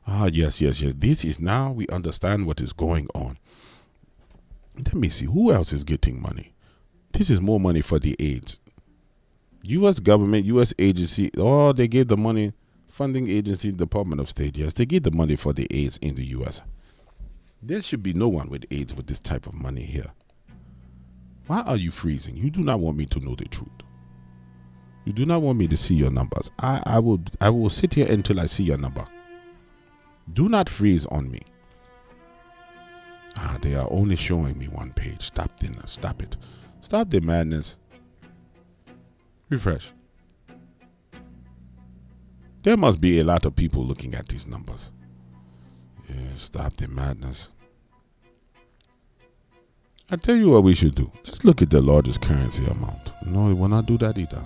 Yes. This is now we understand what is going on. Let me see. Who else is getting money? This is more money for the AIDS. U.S. government, U.S. agency, they gave the money, funding agency, Department of State, yes, they gave the money for the AIDS in the U.S. There should be no one with AIDS with this type of money here. Why are you freezing? You do not want me to know the truth. You do not want me to see your numbers. I will sit here until I see your number. Do not freeze on me. They are only showing me one page. Stop it. Stop the madness. Refresh. There must be a lot of people looking at these numbers. Yeah, stop the madness. I tell you what we should do. Let's look at the largest currency amount. No, we will not do that either.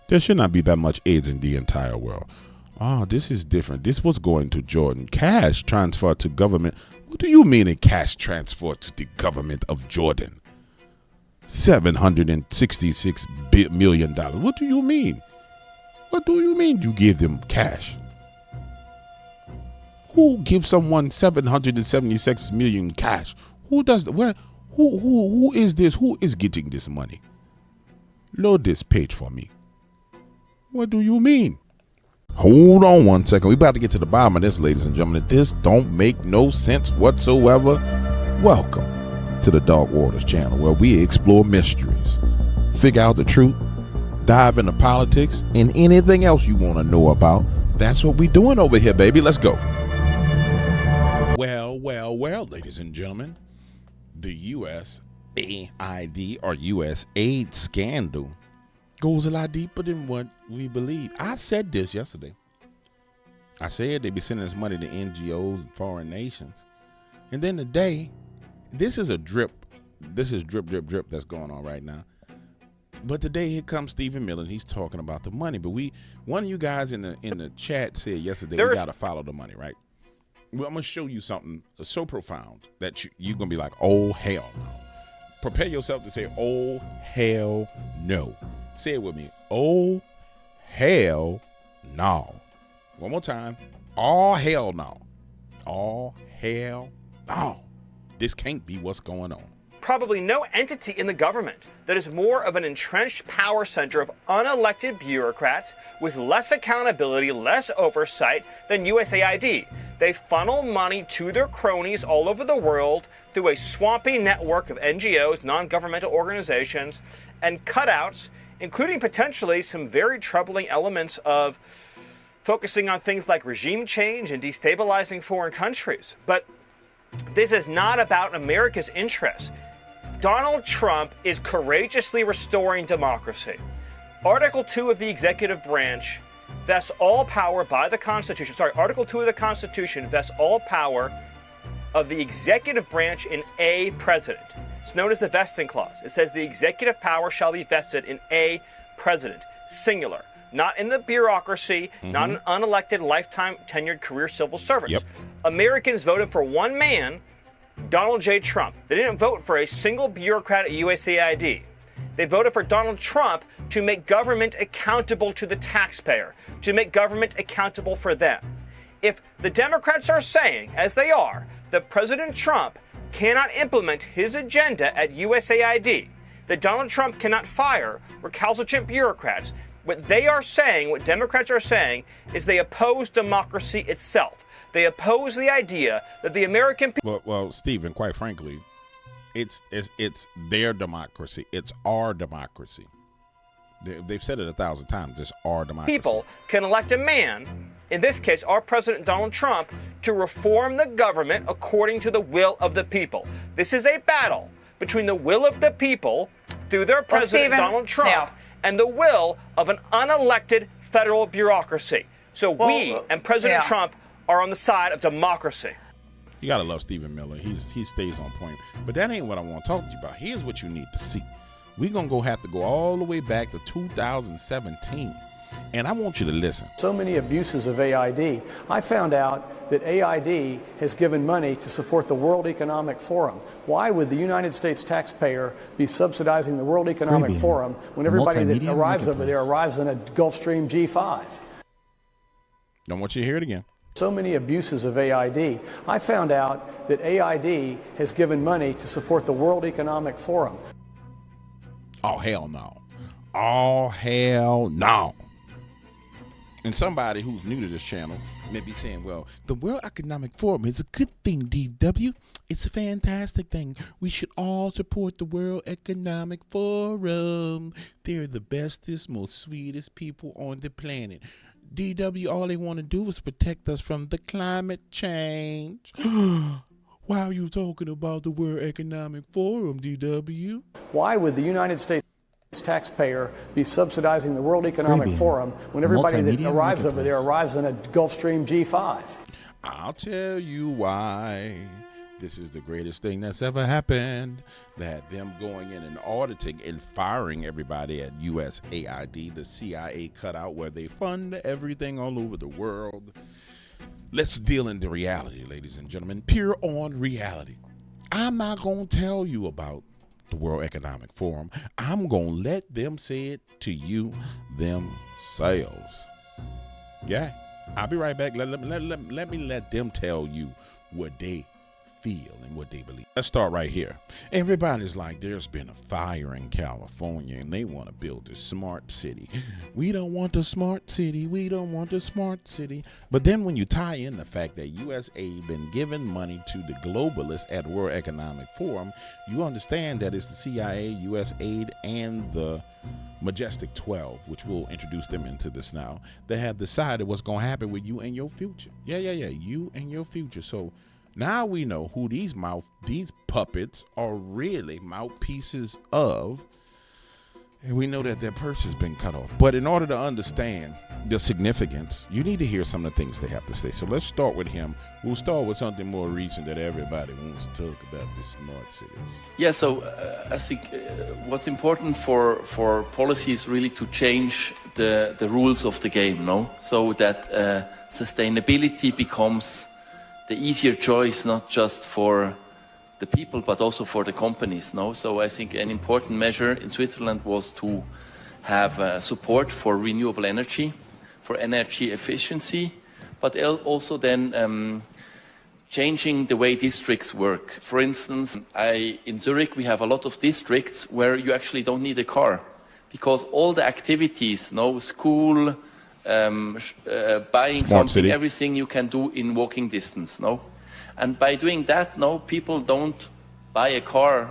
There should not be that much AIDS in the entire world. This is different. This was going to Jordan. Cash transfer to government. What do you mean a cash transfer to the government of Jordan? $766 million. What do you mean? What do you mean you give them cash? Who gives someone 776 million cash? Who does that? Where? Who is this? Who is getting this money? Load this page for me. What do you mean? Hold on one second. We about to get to the bottom of this, ladies and gentlemen. This don't make no sense whatsoever. Welcome to the Dark Waters channel, where we explore mysteries, figure out the truth, dive into politics, and anything else you want to know about. That's what we doing over here, baby. Let's go. Well, ladies and gentlemen, the USAID or USAID scandal goes a lot deeper than what we believe. I said this yesterday. I said they be sending this money to NGOs and foreign nations. And then today, this is a drip. This is drip that's going on right now. But today here comes Stephen Miller, and he's talking about the money. But one of you guys in the chat said yesterday we got to follow the money, right? Well, I'm going to show you something so profound that you're going to be like, oh, hell no. Prepare yourself to say, oh, hell no. Say it with me. Oh, hell no. One more time. Oh, hell no. Oh, hell no. This can't be what's going on. Probably no entity in the government that is more of an entrenched power center of unelected bureaucrats with less accountability, less oversight than USAID. They funnel money to their cronies all over the world through a swampy network of NGOs, non-governmental organizations, and cutouts, including potentially some very troubling elements of focusing on things like regime change and destabilizing foreign countries. But this is not about America's interests. Donald Trump is courageously restoring democracy. Article 2 of the executive branch vests all power by the Constitution. Article 2 of the Constitution vests all power of the executive branch in a president. It's known as the vesting clause. It says the executive power shall be vested in a president, singular, not in the bureaucracy, not an unelected, lifetime tenured career civil servants. Yep. Americans voted for one man, Donald J. Trump. They didn't vote for a single bureaucrat at USAID. They voted for Donald Trump to make government accountable to the taxpayer, to make government accountable for them. If the Democrats are saying, as they are, that President Trump cannot implement his agenda at USAID, that Donald Trump cannot fire recalcitrant bureaucrats, what they are saying, what Democrats are saying, is they oppose democracy itself. They oppose the idea that the American people... Well, Stephen, quite frankly, it's their democracy. It's our democracy. They've said it 1,000 times. It's our democracy. People can elect a man, in this case, our President Donald Trump, to reform the government according to the will of the people. This is a battle between the will of the people through their President Donald Trump and the will of an unelected federal bureaucracy. So we and President Trump are on the side of democracy. You gotta love Stephen Miller. He stays on point. But that ain't what I want to talk to you about. Here's what you need to see. We're gonna have to go all the way back to 2017 And I want you to listen. So many abuses of AID. I found out that AID has given money to support the World Economic Forum. Why would the United States taxpayer be subsidizing the World Economic Caribbean, Forum when everybody that multimedia arrives over there marketplace. arrives in a Gulfstream G5? Don't want you to hear it again. So many abuses of AID. I found out that AID has given money to support the World Economic Forum. Oh, hell no. Oh, hell no. And somebody who's new to this channel may be saying, well, the World Economic Forum is a good thing, DW. It's a fantastic thing. We should all support the World Economic Forum. They're the bestest, most sweetest people on the planet. DW, all they want to do is protect us from the climate change. Why are you talking about the World Economic Forum, DW? Why would the United States taxpayer be subsidizing the World Economic Caribbean, Forum when everybody that multimedia arrives over there marketplace. arrives in a Gulfstream G5? I'll tell you why. This is the greatest thing that's ever happened. That them going in and auditing and firing everybody at USAID, the CIA cutout where they fund everything all over the world. Let's deal into reality, ladies and gentlemen. Pure on reality. I'm not going to tell you about the World Economic Forum. I'm going to let them say it to you themselves. Yeah, I'll be right back. Let me let them tell you what they feel and what they believe. Let's start right here. Everybody's like, there's been a fire in California and they want to build a smart city. We don't want a smart city. We don't want a smart city. But then when you tie in the fact that USAID been giving money to the globalists at World Economic Forum, you understand that it's the CIA, USAID, and the Majestic 12, which we'll introduce them into this now, that have decided what's going to happen with you and your future. Yeah, you and your future. So now we know who these puppets are really mouthpieces of, and we know that their purse has been cut off. But in order to understand the significance, you need to hear some of the things they have to say. So let's start with him. We'll start with something more recent that everybody wants to talk about, the smart cities. Yeah, so I think what's important for policy is really to change the rules of the game, no? So that sustainability becomes the easier choice, not just for the people, but also for the companies, no? So I think an important measure in Switzerland was to have support for renewable energy, for energy efficiency, but also then changing the way districts work. For instance, in Zurich, we have a lot of districts where you actually don't need a car because all the activities, no, school, buying Smart something, city. everything you can do in walking distance, no? And by doing that, no, people don't buy a car,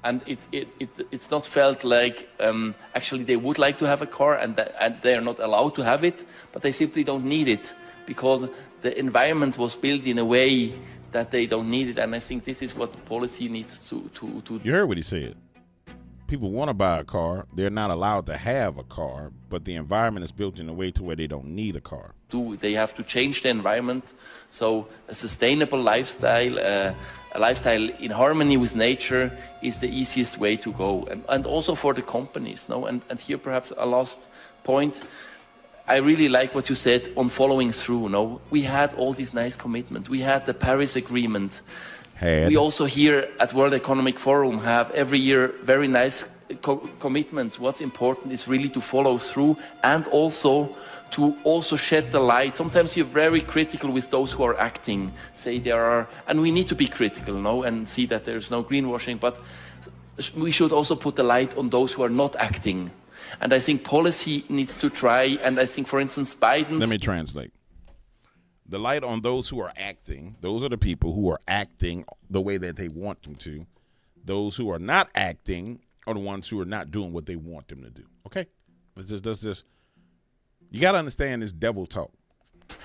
and it's not felt like actually they would like to have a car and they are not allowed to have it, but they simply don't need it because the environment was built in a way that they don't need it. And I think this is what policy needs to You heard what he said. People want to buy a car. They're not allowed to have a car, but the environment is built in a way to where they don't need a car. They have to change the environment. So a sustainable lifestyle, a lifestyle in harmony with nature is the easiest way to go. And also for the companies, no? And here perhaps a last point. I really like what you said on following through, no? We had all these nice commitments. We had the Paris Agreement. We also here at World Economic Forum have every year very nice commitments. What's important is really to follow through and also to also shed the light. Sometimes you're very critical with those who are acting, say there are, and we need to be critical, no, and see that there's no greenwashing, but we should also put the light on those who are not acting. And I think policy needs to try, and I think, for instance, Biden's... Let me translate. The light on those who are acting. Those are the people who are acting the way that they want them to. Those who are not acting are the ones who are not doing what they want them to do. Okay? This. You got to understand this devil talk.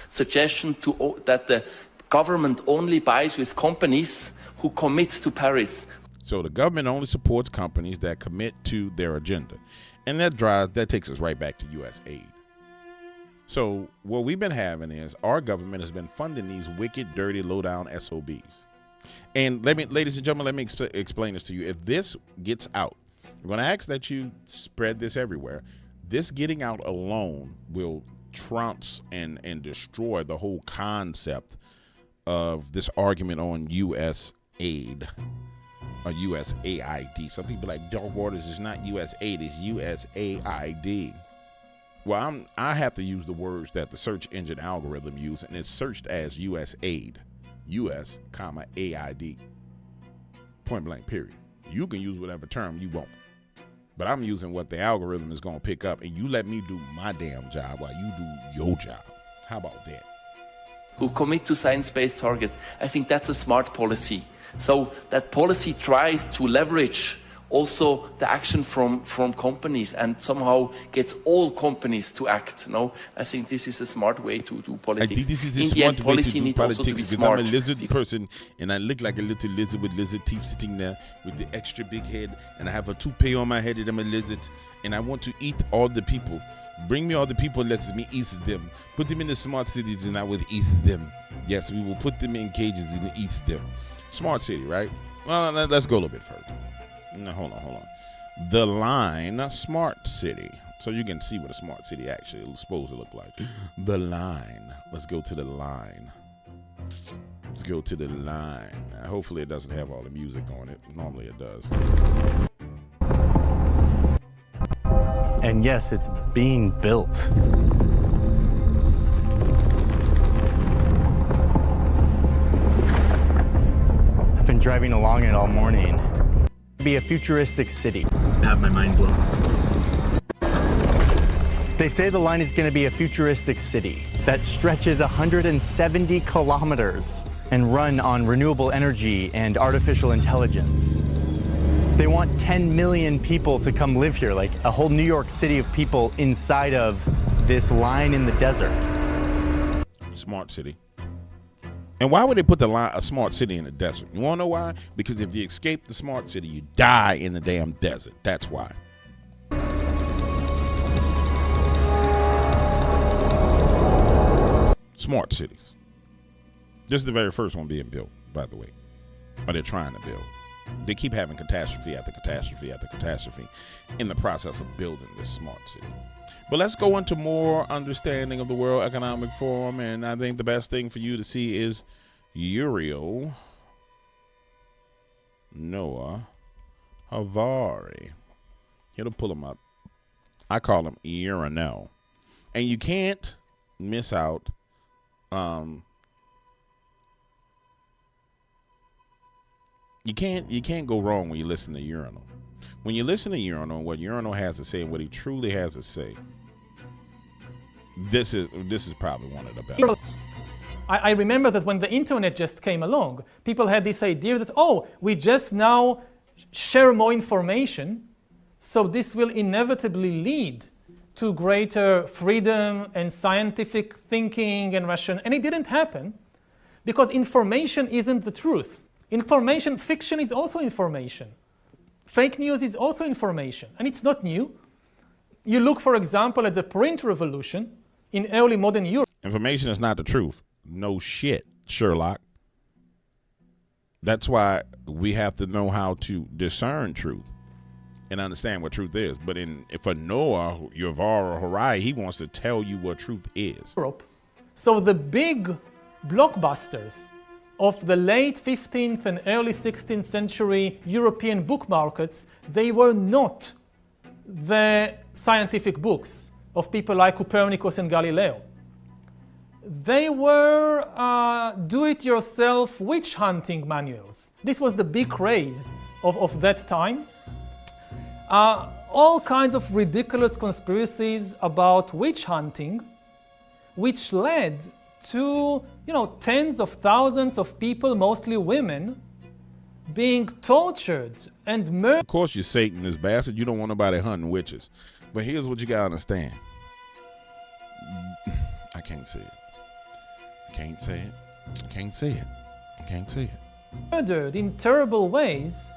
Suggestion that the government only buys with companies who commit to Paris. So the government only supports companies that commit to their agenda. And that takes us right back to USAID. So what we've been having is our government has been funding these wicked, dirty, low-down SOBs. And ladies and gentlemen, let me explain this to you. If this gets out, I'm going to ask that you spread this everywhere. This getting out alone will trounce and destroy the whole concept of this argument on USAID or USAID. Some people like Dark Waters is not USAID, it's USAID. Well, I have to use the words that the search engine algorithm uses, and it's searched as USAID, US, comma, AID. Point blank, period. You can use whatever term you want, but I'm using what the algorithm is going to pick up, and you let me do my damn job while you do your job. How about that? Who commit to science-based targets. I think that's a smart policy. So that policy tries to leverage also the action from companies and somehow gets all companies to act. No, I think this is a smart way to do politics. I think this is a In the smart end, way policy to do needs also to be politics because smart. I'm a lizard person and I look like a little lizard with lizard teeth sitting there with the extra big head, and I have a toupee on my head and I'm a lizard, and I want to eat all the people. Bring me all the people, let me eat them. Put them in the smart cities and I will eat them. Yes, we will put them in cages and eat them. Smart city, right? Well, let's go a little bit further. No, hold on. The line smart city. So you can see what a smart city actually is supposed to look like. The line. Let's go to the line. Let's go to the line. Hopefully it doesn't have all the music on it. Normally it does. And yes, it's being built. I've been driving along it all morning. Be a futuristic city. I have my mind blown. They say the line is going to be a futuristic city that stretches 170 kilometers and run on renewable energy and artificial intelligence. They want 10 million people to come live here, like a whole New York City of people inside of this line in the desert. Smart city. And why would they put a smart city in the desert? You want to know why? Because if you escape the smart city, you die in the damn desert. That's why. Smart cities. This is the very first one being built, by the way. Or they're trying to build. They keep having catastrophe after catastrophe after catastrophe in the process of building this smart city. But let's go into more understanding of the World Economic Forum, and I think the best thing for you to see is Uriel Noah Harari. Here to pull him up. I call him Urinel. And you can't miss out you can't go wrong when you listen to Urinal. When you listen to Urinal, what Urinal has to say and what he truly has to say, this is probably one of the best. I remember that when the internet just came along, people had this idea that, oh, we just now share more information, so this will inevitably lead to greater freedom and scientific thinking and ration. And it didn't happen because information isn't the truth. Information, fiction is also information. Fake news is also information, and it's not new. You look, for example, at the print revolution in early modern Europe. Information is not the truth. No shit, Sherlock. That's why we have to know how to discern truth and understand what truth is. But for Noah, Yuval or Harai, he wants to tell you what truth is. So the big blockbusters of the late 15th and early 16th century European book markets, they were not the scientific books of people like Copernicus and Galileo. They were do-it-yourself witch hunting manuals. This was the big craze of that time. All kinds of ridiculous conspiracies about witch hunting, which led to, tens of thousands of people, mostly women, being tortured and murdered. Of course, you're Satanist bastard. You don't want nobody hunting witches. But here's what you gotta understand. I can't say it. I can't say it. I can't say it. I can't say it. Murdered in terrible ways,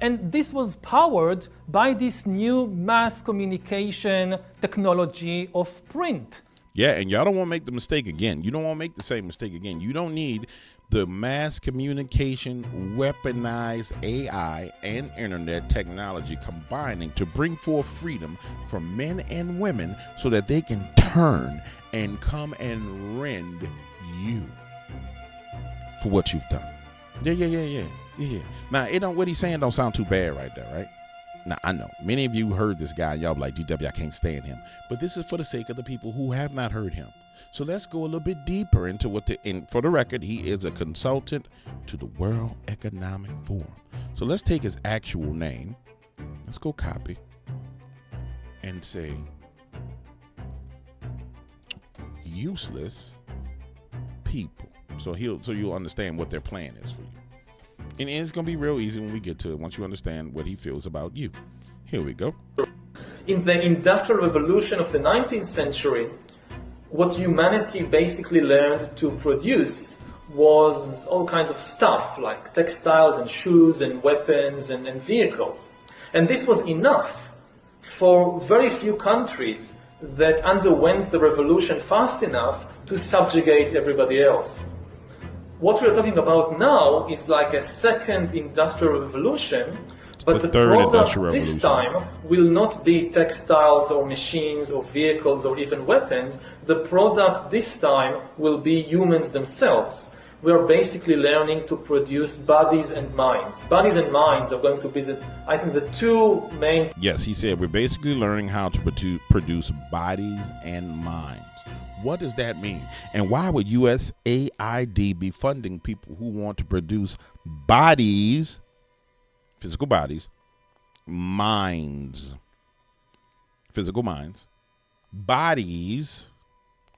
and this was powered by this new mass communication technology of print. Yeah, and y'all don't want to make the mistake again. You don't want to make the same mistake again. You don't need the mass communication, weaponized AI, and internet technology combining to bring forth freedom for men and women so that they can turn and come and rend you for what you've done. Yeah. Now, what he's saying don't sound too bad right there, right? Now, I know many of you heard this guy. Y'all be like, DW, I can't stand him. But this is for the sake of the people who have not heard him. So let's go a little bit deeper into and for the record, he is a consultant to the World Economic Forum. So let's take his actual name. Let's go copy and say useless people. So you'll understand what their plan is for you. And it's going to be real easy when we get to it, once you understand what he feels about you. Here we go. In the Industrial Revolution of the 19th century, what humanity basically learned to produce was all kinds of stuff, like textiles and shoes and weapons and vehicles. And this was enough for very few countries that underwent the revolution fast enough to subjugate everybody else. What we're talking about now is like a second industrial revolution, but the product this time will not be textiles or machines or vehicles or even weapons. The product this time will be humans themselves. We are basically learning to produce bodies and minds. Bodies and minds are going to be, I think, the two main... Yes, he said we're basically learning how to produce bodies and minds. What does that mean? And why would USAID be funding people who want to produce bodies, physical bodies, minds, physical minds, bodies,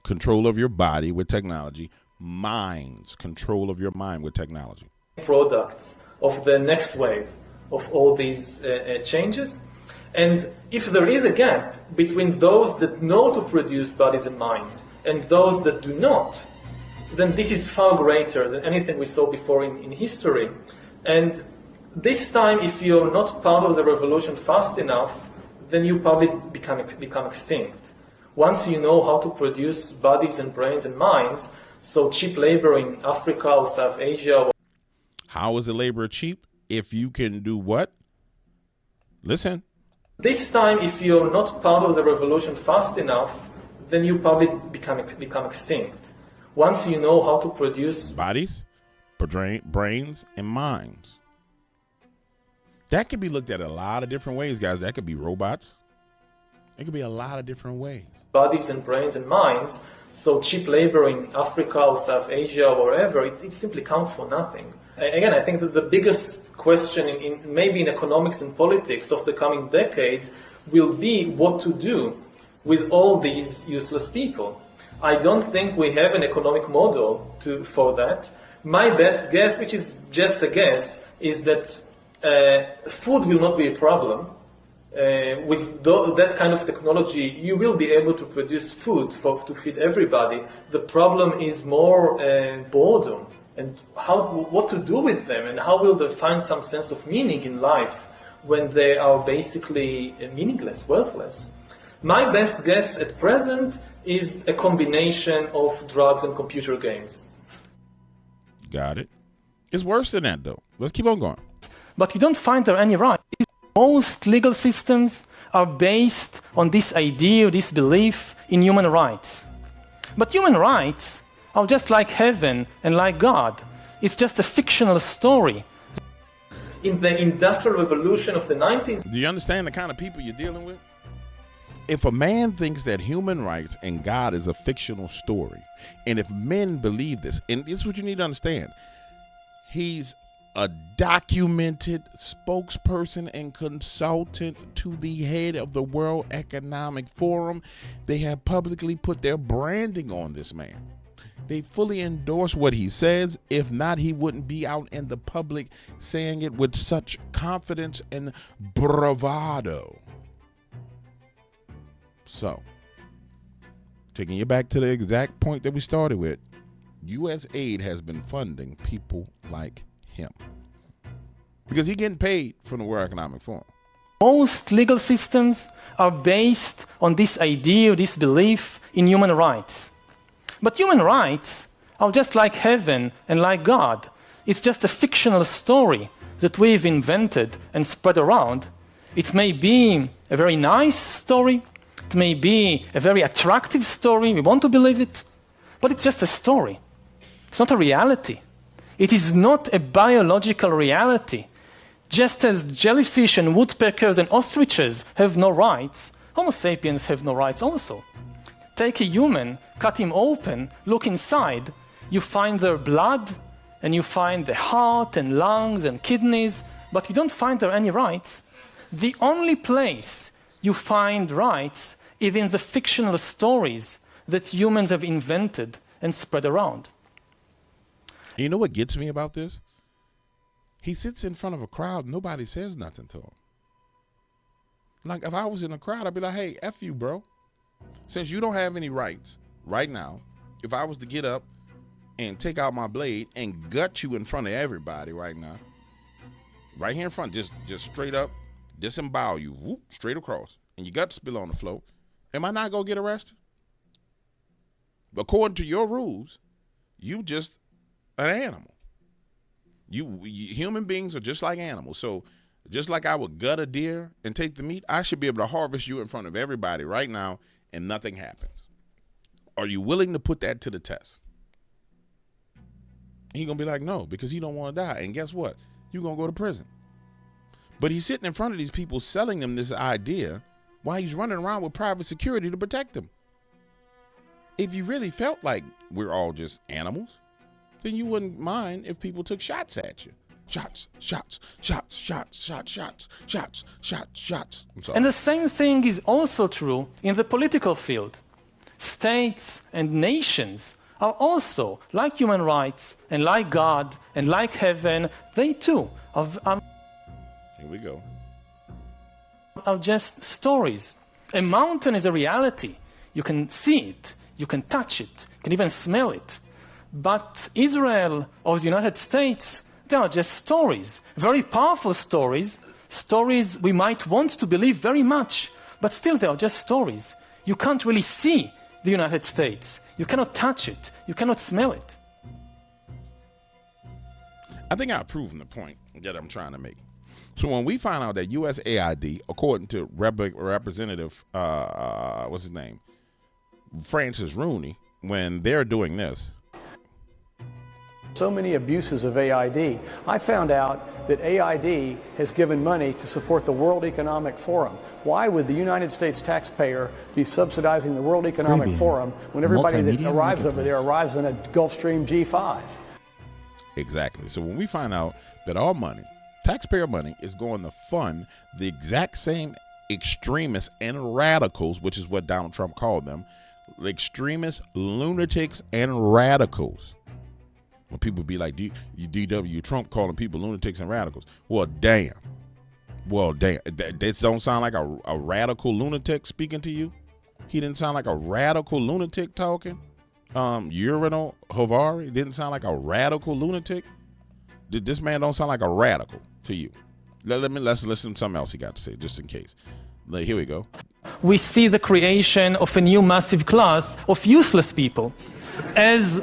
control of your body with technology, minds, control of your mind with technology? Products of the next wave of all these changes. And if there is a gap between those that know to produce bodies and minds and those that do not, then this is far greater than anything we saw before in history. And this time, if you're not part of the revolution fast enough, then you probably become extinct. Once you know how to produce bodies and brains and minds, so cheap labor in Africa or South Asia. How is the labor cheap? If you can do what? Listen. This time, if you're not part of the revolution fast enough, then you probably become extinct. Once you know how to produce bodies, brains, and minds. That could be looked at a lot of different ways, guys. That could be robots. It could be a lot of different ways. Bodies and brains and minds. So cheap labor in Africa or South Asia or wherever, it simply counts for nothing. Again, I think that the biggest question maybe in economics and politics of the coming decades will be what to do with all these useless people. I don't think we have an economic model for that. My best guess, which is just a guess, is that food will not be a problem. With that kind of technology, you will be able to produce food to feed everybody. The problem is more boredom and what to do with them, and how will they find some sense of meaning in life when they are basically meaningless, worthless. My best guess at present is a combination of drugs and computer games. Got it. It's worse than that, though. Let's keep on going. But you don't find there any right. Most legal systems are based on this idea, this belief in human rights. But human rights are just like heaven and like God. It's just a fictional story. In the Industrial Revolution of the 19th... Do you understand the kind of people you're dealing with? If a man thinks that human rights and God is a fictional story, and if men believe this, and this is what you need to understand, he's a documented spokesperson and consultant to the head of the World Economic Forum. They have publicly put their branding on this man. They fully endorse what he says. If not, he wouldn't be out in the public saying it with such confidence and bravado. So, taking you back to the exact point that we started with, USAID has been funding people like him because he's getting paid from the World Economic Forum. Most legal systems are based on this idea, this belief in human rights. But human rights are just like heaven and like God. It's just a fictional story that we've invented and spread around. It may be a very nice story. It may be a very attractive story. We want to believe it. But it's just a story. It's not a reality. It is not a biological reality. Just as jellyfish and woodpeckers and ostriches have no rights, Homo sapiens have no rights also. Take a human, cut him open, look inside, you find their blood, and you find the heart and lungs and kidneys, but you don't find there any rights. The only place you find rights is in the fictional stories that humans have invented and spread around. You know what gets me about this? He sits in front of a crowd, nobody says nothing to him. Like, if I was in a crowd, I'd be like, hey, F you, bro. Since you don't have any rights right now, if I was to get up and take out my blade and gut you in front of everybody right now, right here in front, just straight up, disembowel you, whoop, straight across, and your guts spill on the floor, am I not going to get arrested? According to your rules, you just an animal. You human beings are just like animals. So just like I would gut a deer and take the meat, I should be able to harvest you in front of everybody right now and nothing happens. Are you willing to put that to the test? He's going to be like, no, because he don't want to die. And guess what? You're going to go to prison. But he's sitting in front of these people selling them this idea while he's running around with private security to protect them. If you really felt like we're all just animals, then you wouldn't mind if people took shots at you. Shots, shots, shots, shots, shots, shots, shots, shots, shots. I'm sorry. And the same thing is also true in the political field. States and nations are also, like human rights and like God and like heaven, they too Here we go. are just stories. A mountain is a reality. You can see it, you can touch it, you can even smell it. But Israel or the United States, they are just stories, very powerful stories, stories we might want to believe very much, but still they are just stories. You can't really see the United States. You cannot touch it. You cannot smell it. I think I've proven the point that I'm trying to make. So when we find out that USAID, according to Representative, what's his name, Francis Rooney, when they're doing this, so many abuses of AID. I found out that AID has given money to support the World Economic Forum. Why would the United States taxpayer be subsidizing the World Economic Caribbean, Forum when everybody that multimedia arrives over there marketplace. arrives in a Gulfstream G5? exactly. So when we find out that our money, taxpayer money, is going to fund the exact same extremists and radicals, which is what Donald Trump called them, extremists, lunatics, and radicals. When people be like, DW Trump calling people lunatics and radicals. Well, damn. That don't sound like a radical lunatic speaking to you. He didn't sound like a radical lunatic talking. Urinal Havari didn't sound like a radical lunatic. This man don't sound like a radical to you. Let's listen to something else he got to say, just in case. Here we go. We see the creation of a new massive class of useless people. As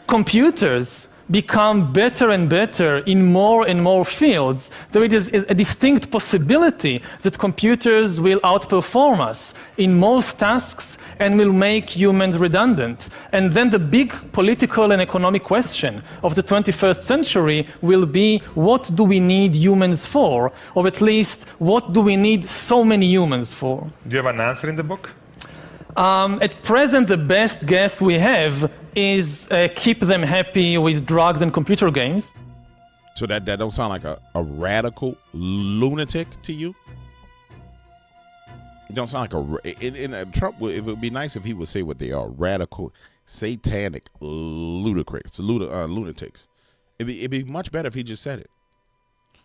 computers become better and better in more and more fields, there is a distinct possibility that computers will outperform us in most tasks and will make humans redundant. And then the big political and economic question of the 21st century will be, what do we need humans for? Or at least, what do we need so many humans for? Do you have an answer in the book? At present, the best guess we have is keep them happy with drugs and computer games. So that don't sound like a radical lunatic to you? It don't sound like Trump, it would be nice if he would say what they are, radical, satanic, lunatics. It'd be much better if he just said it.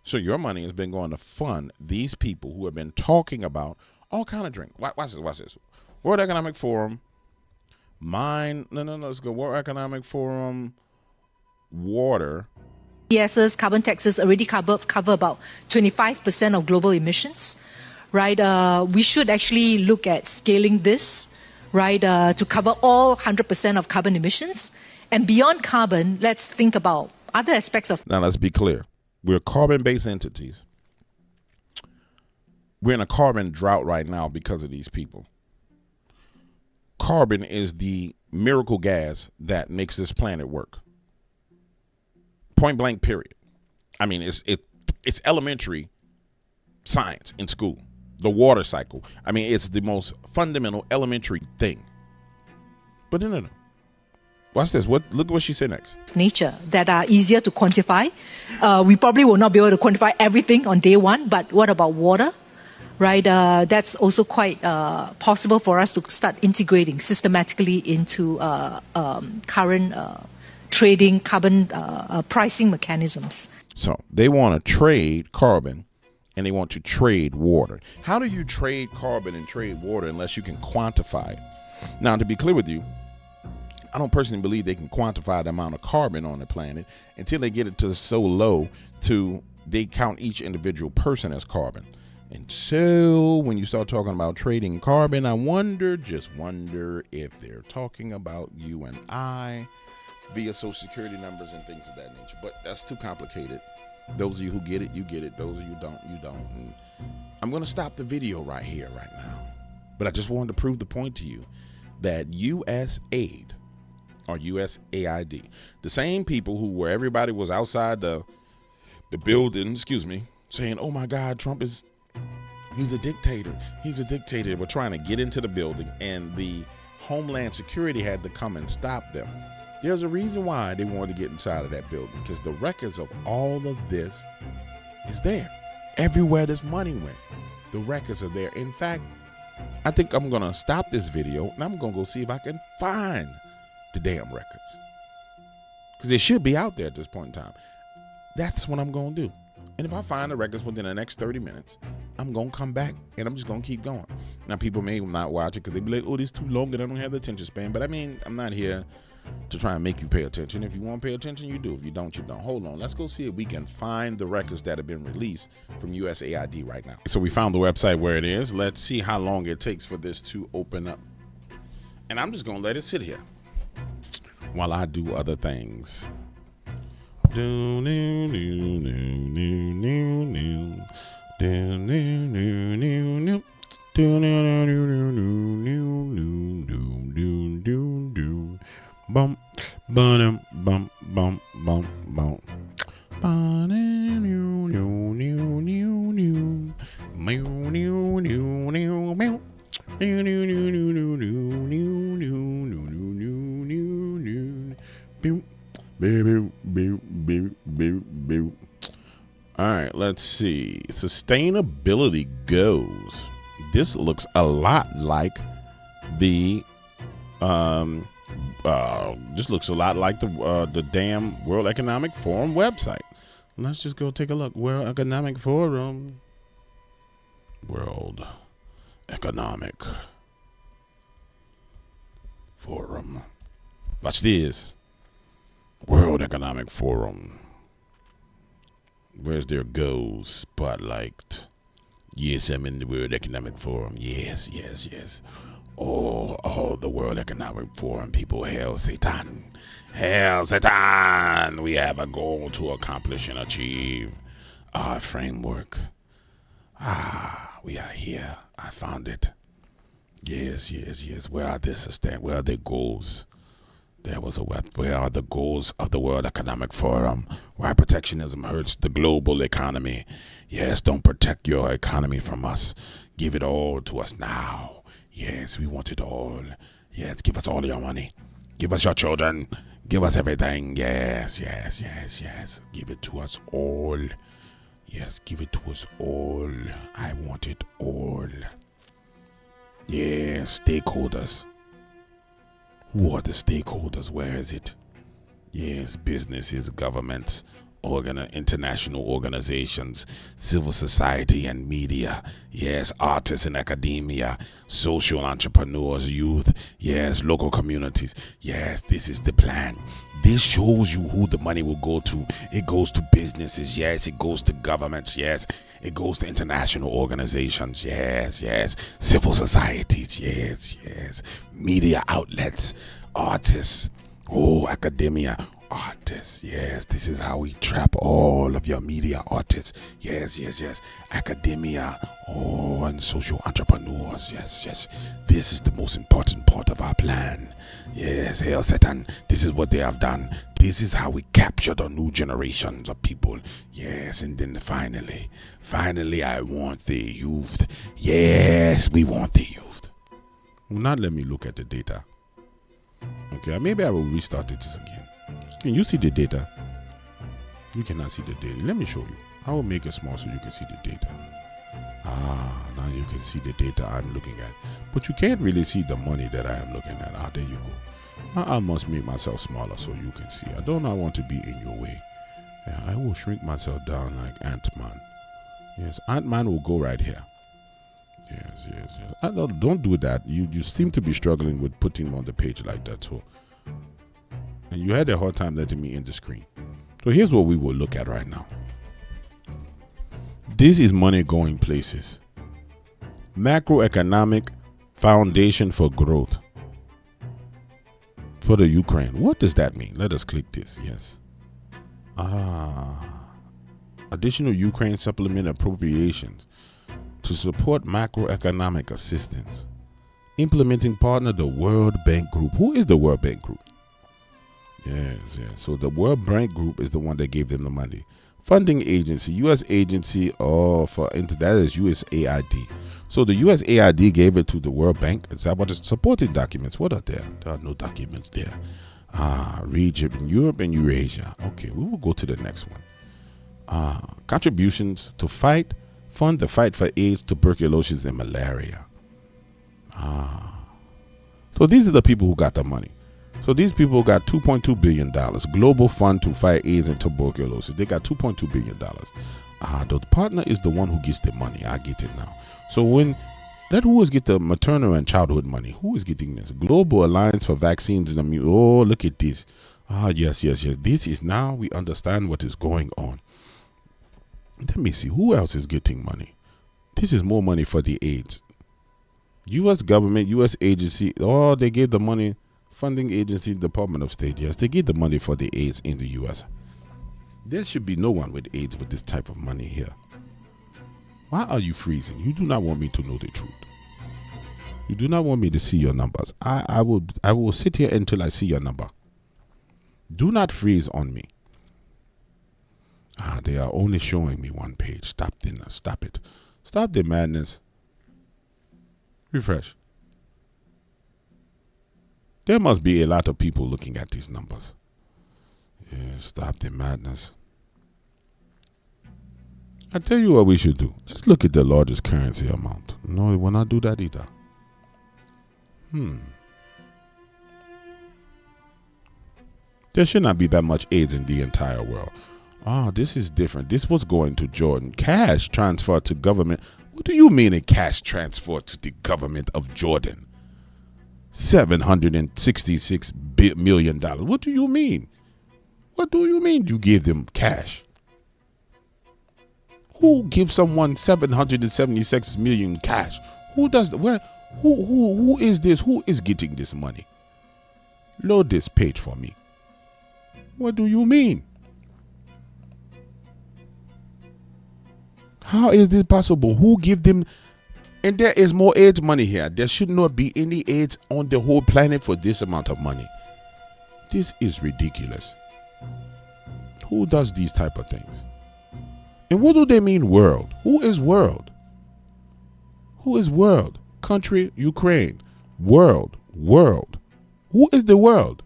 So your money has been going to fund these people who have been talking about all kind of drink. Watch this. World Economic Forum, let's go. World Economic Forum, water. US's carbon taxes already cover about 25% of global emissions. right? We should actually look at scaling this, right, to cover all 100% of carbon emissions. And beyond carbon, let's think about other aspects of. Now, let's be clear. We're carbon-based entities. We're in a carbon drought right now because of these people. Carbon is the miracle gas that makes this planet work. Point blank, period. I mean, it's elementary science in school. The water cycle. I mean, it's the most fundamental elementary thing. But no. Watch this. Look at what she said next. Nature that are easier to quantify. We probably will not be able to quantify everything on day one, but what about water? Right, that's also quite possible for us to start integrating systematically into current trading carbon pricing mechanisms. So they want to trade carbon and they want to trade water. How do you trade carbon and trade water unless you can quantify it? Now, to be clear with you, I don't personally believe they can quantify the amount of carbon on the planet until they get it to so low to they count each individual person as carbon. And so when you start talking about trading carbon, I just wonder if they're talking about you and I via social security numbers and things of that nature. But that's too complicated. Those of you who get it, you get it. Those of you who don't, you don't. And I'm going to stop the video right here, right now. But I just wanted to prove the point to you that USAID or USAID, the same people where everybody was outside the building, saying, oh my God, Trump is... He's a dictator. He's a dictator. We're trying to get into the building, and the Homeland Security had to come and stop them. There's a reason why they wanted to get inside of that building, because the records of all of this is there. Everywhere this money went, the records are there. In fact, I think I'm going to stop this video, and I'm going to go see if I can find the damn records, because they should be out there at this point in time. That's what I'm going to do. And if I find the records within the next 30 minutes, I'm going to come back and I'm just going to keep going. Now, people may not watch it because they be like, oh, this is too long and I don't have the attention span. But I mean, I'm not here to try and make you pay attention. If you want to pay attention, you do. If you don't, you don't. Hold on. Let's go see if we can find the records that have been released from USAID right now. So we found the website where it is. Let's see how long it takes for this to open up. And I'm just going to let it sit here while I do other things. Bum bum bum bum bum bum. All right, let's see. Sustainability goals. This looks a lot like the this looks a lot like the damn World Economic Forum website. Let's just go take a look. World Economic Forum. World Economic Forum. Watch this. World Economic Forum. Where's their goals spotlight? Yes, I'm in the World Economic Forum. Yes. Oh, the World Economic Forum people, hail Satan. Hail Satan. We have a goal to accomplish and achieve our framework. We are here. I found it. Yes. Where are their goals? There was a web. Where are the goals of the World Economic Forum? Why protectionism hurts the global economy. Yes, don't protect your economy from us. Give it all to us now. Yes, we want it all. Yes, give us all your money. Give us your children. Give us everything. Yes. Give it to us all. Yes, give it to us all. I want it all. Yes, stakeholders. Who are the stakeholders? Where is it? Yes, businesses, governments, international organizations, civil society and media, yes, artists and academia, social entrepreneurs, youth, yes, local communities. Yes, this is the plan. This shows you who the money will go to. It goes to businesses, yes, it goes to governments, yes, it goes to international organizations, yes, civil societies, yes, media outlets, artists, academia, artists, yes, this is how we trap all of your media artists, yes, academia, and social entrepreneurs, yes, this is the most important part of our plan, yes, hail Satan, this is what they have done, this is how we capture the new generations of people, yes, and then finally I want the youth, yes, we want the youth. Well, now let me look at the data. Okay, maybe I will restart it again. Can you see the data? You cannot see the data. Let me show you. I will make it small so you can see the data. Now you can see the data I'm looking at. But you can't really see the money that I am looking at. There you go. I must make myself smaller so you can see. I do not want to be in your way. Yeah, I will shrink myself down like Ant-Man. Yes, Ant-Man will go right here. Yes. Don't do that. You seem to be struggling with putting him on the page like that. So, and you had a hard time letting me in the screen. So here's what we will look at right now. This is money going places. Macroeconomic foundation for growth for the Ukraine. What does that mean? Let us click this. Yes. Additional Ukraine supplement appropriations to support macroeconomic assistance. Implementing partner, the World Bank Group. Who is the World Bank Group? Yes. So the World Bank Group is the one that gave them the money. Funding agency, U.S. agency, that is USAID. So the USAID gave it to the World Bank. Is that what is supporting documents? What are there? There are no documents there. Region in Europe and Eurasia. Okay, we will go to the next one. Contributions to fund the fight for AIDS, tuberculosis, and malaria. So these are the people who got the money. So these people got $2.2 billion. Global Fund to fight AIDS and tuberculosis. They got $2.2 billion. The partner is the one who gets the money. I get it now. So who is get the maternal and childhood money? Who is getting this? Global Alliance for Vaccines and Immune. Oh, look at this. Yes. This is now we understand what is going on. Let me see. Who else is getting money? This is more money for the AIDS. U.S. government, U.S. agency. Oh, they gave the money. Funding agency, Department of State. Yes, they give the money for the AIDS in the U.S. There should be no one with AIDS with this type of money here. Why are you freezing? You do not want me to know the truth. You do not want me to see your numbers. I will sit here until I see your number. Do not freeze on me. They are only showing me one page. Stop it. Stop the madness. Refresh. There must be a lot of people looking at these numbers. Yeah, stop the madness. I tell you what we should do. Let's look at the largest currency amount. No, it will not do that either. There should not be that much AIDS in the entire world. This is different. This was going to Jordan. Cash transfer to government. What do you mean a cash transfer to the government of Jordan? $766 million. What do you mean? What do you mean you give them cash? Who gives someone 776 million cash? Who does that? Who is this? Who is getting this money? Load this page for me. What do you mean? How is this possible? Who give them? And there is more AIDS money here. There should not be any AIDS on the whole planet for this amount of money. This is ridiculous. Who does these type of things? And what do they mean world? Who is world? Who is world? Country, Ukraine. World. Who is the world?